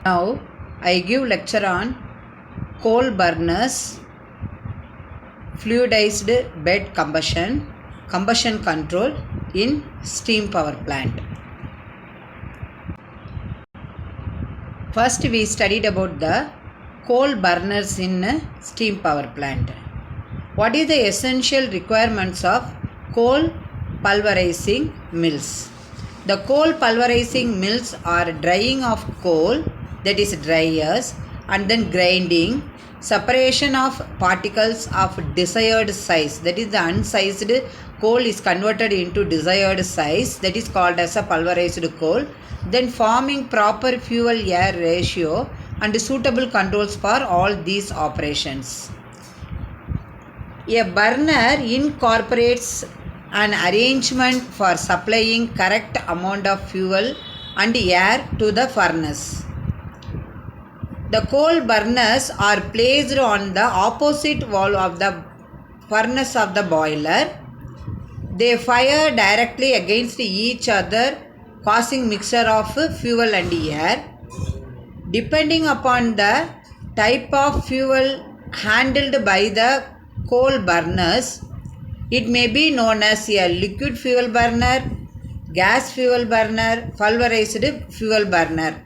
Now I give lecture on coal burners, fluidized bed combustion control in steam power plant. First we studied about the coal burners in a steam power plant. What is the essential requirements of coal pulverizing mills? The coal pulverizing mills are drying of coal, that is dryers, and then grinding, separation of particles of desired size, that is the unsized coal is converted into desired size, that is called as a pulverized coal, then forming proper fuel air ratio and suitable controls for all these operations. A burner incorporates an arrangement for supplying correct amount of fuel and air to the furnace. The coal burners are placed on the opposite wall of the furnace of the boiler. They fire directly against each other, causing mixture of fuel and air. Depending upon the type of fuel handled by the coal burners, it may be known as a liquid fuel burner, gas fuel burner, pulverized fuel burner.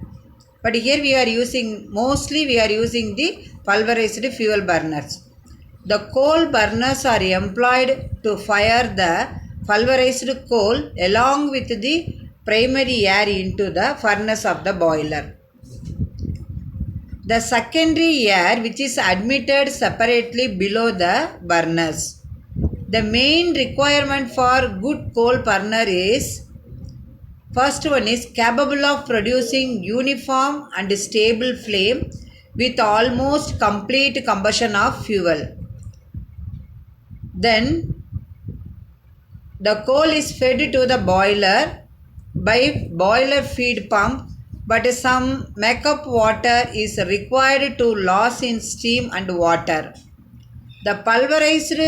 But here we are using the pulverized fuel burners. The coal burners are employed to fire the pulverized coal along with the primary air into the furnace of the boiler. The secondary air which is admitted separately below the burners. The main requirement for good coal burner is, first one is capable of producing uniform and stable flame with almost complete combustion of fuel. Then the coal is fed to the boiler by boiler feed pump, but some makeup water is required to loss in steam and water. The pulverized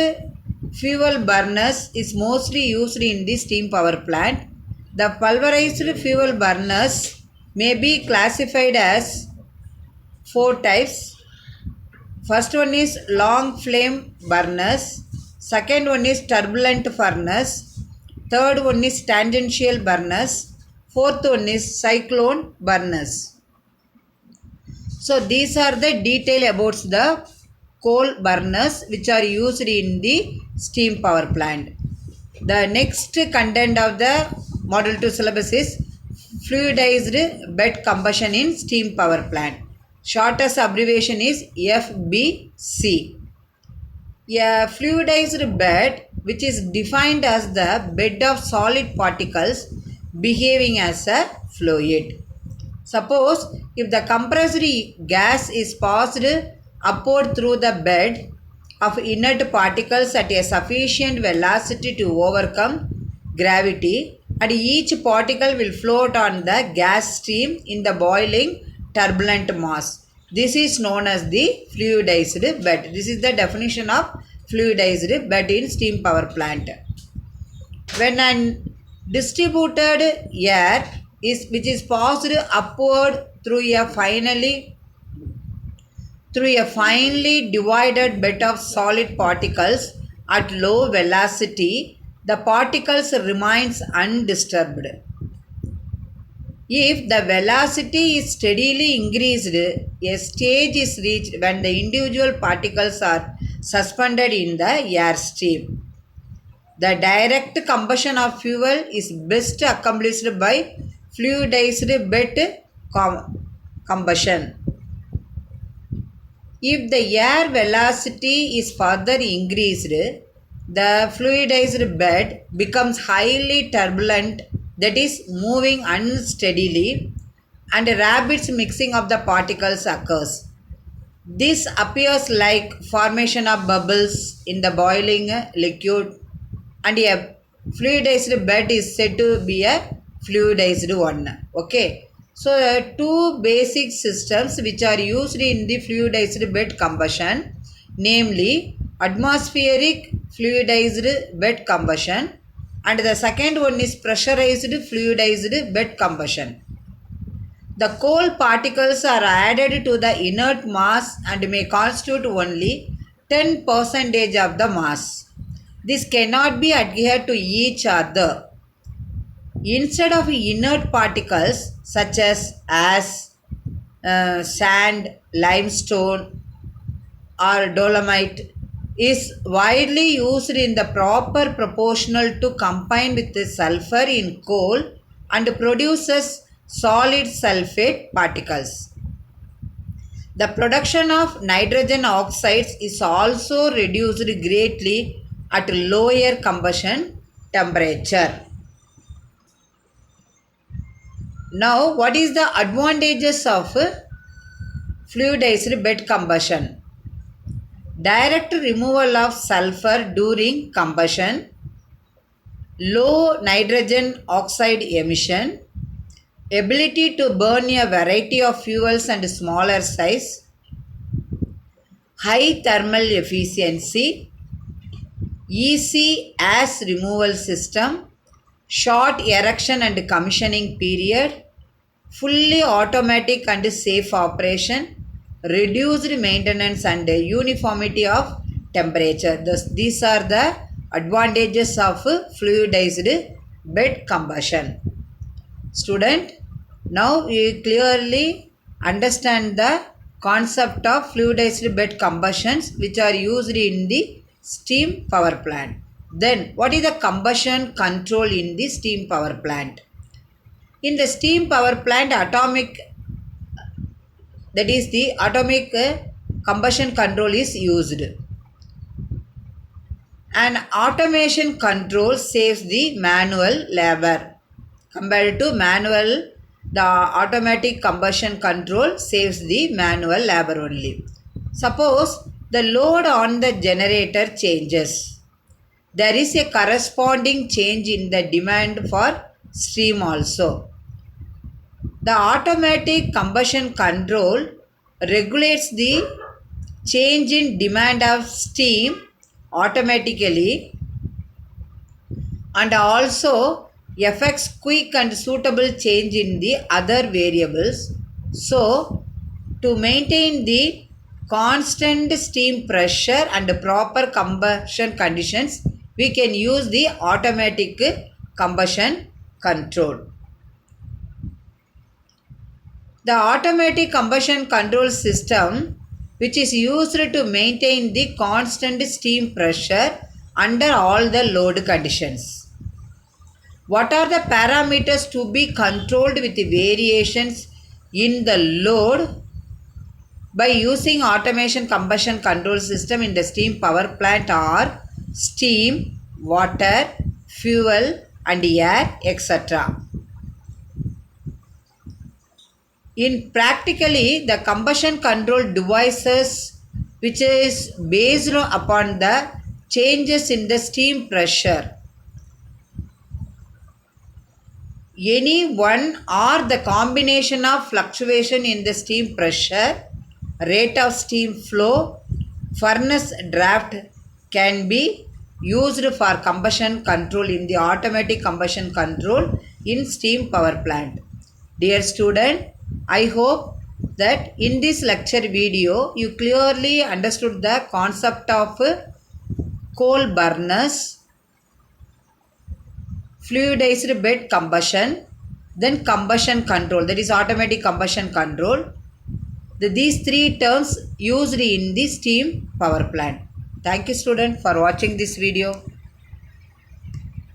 fuel burners is mostly used in the steam power plant. The pulverized fuel burners may be classified as 4 types. First one is long flame burners. Second one is turbulent furnace. Third one is tangential burners. Fourth one is cyclone burners. So these are the detail about the coal burners which are used in the steam power plant. The next content of the Model 2 syllabus is fluidized bed combustion in steam power plant. Shortest abbreviation is FBC. A fluidized bed which is defined as the bed of solid particles behaving as a fluid. Suppose if the compressed gas is passed upward through the bed of inert particles at a sufficient velocity to overcome gravity, and each particle will float on the gas stream in the boiling turbulent mass. This is known as the fluidized bed. This is the definition of fluidized bed in steam power plant. When a distributed air which is passed upward through a finely divided bed of solid particles at low velocity, the particles remains undisturbed. If the velocity is steadily increased, a stage is reached when the individual particles are suspended in the airstream. The direct combustion of fuel is best accomplished by fluidized bed combustion. If the air velocity is further increased, the fluidized bed becomes highly turbulent, that is moving unsteadily, and rapid mixing of the particles occurs. This appears like formation of bubbles in the boiling liquid, and a fluidized bed is said to be a fluidized one. Okay. So, two basic systems which are used in the fluidized bed combustion, namely atmospheric fluidized bed combustion, and the second one is pressurized fluidized bed combustion. The coal particles are added to the inert mass and may constitute only 10% of the mass. This cannot be adhered to each other. Instead of inert particles such as sand, limestone, or dolomite is widely used in the proper proportional to combine with the sulfur in coal and produces solid sulfate particles. The production of nitrogen oxides is also reduced greatly at lower combustion temperature. Now, what is the advantages of fluidized bed combustion? Direct removal of sulfur during combustion, low nitrogen oxide emission, ability to burn a variety of fuels and smaller size, high thermal efficiency, easy ash removal system, short erection and commissioning period, fully automatic and safe operation, reduced maintenance and uniformity of temperature. These are the advantages of fluidized bed combustion. Student, now you clearly understand the concept of fluidized bed combustions which are used in the steam power plant. Then what is the combustion control in the steam power plant? In the steam power plant, atomic combustion control is used. And automation control saves the manual labor. Compared to manual, the automatic combustion control saves the manual labor only. Suppose the load on the generator changes. There is a corresponding change in the demand for steam also. The automatic combustion control regulates the change in demand of steam automatically and also affects quick and suitable change in the other variables. So, to maintain the constant steam pressure and proper combustion conditions, we can use the automatic combustion control. The automatic combustion control system, which is used to maintain the constant steam pressure under all the load conditions. What are the parameters to be controlled with variations in the load? By using automation combustion control system in the steam power plant are steam, water, fuel and air, etc. In practically, the combustion control devices which is based upon the changes in the steam pressure. Any one or the combination of fluctuation in the steam pressure, rate of steam flow, furnace draft can be used for combustion control in the automatic combustion control in steam power plant. Dear student, I hope that in this lecture video you clearly understood the concept of coal burners, fluidized bed combustion, then combustion control, that is automatic combustion control. These three terms used in the steam power plant. Thank you student for watching this video.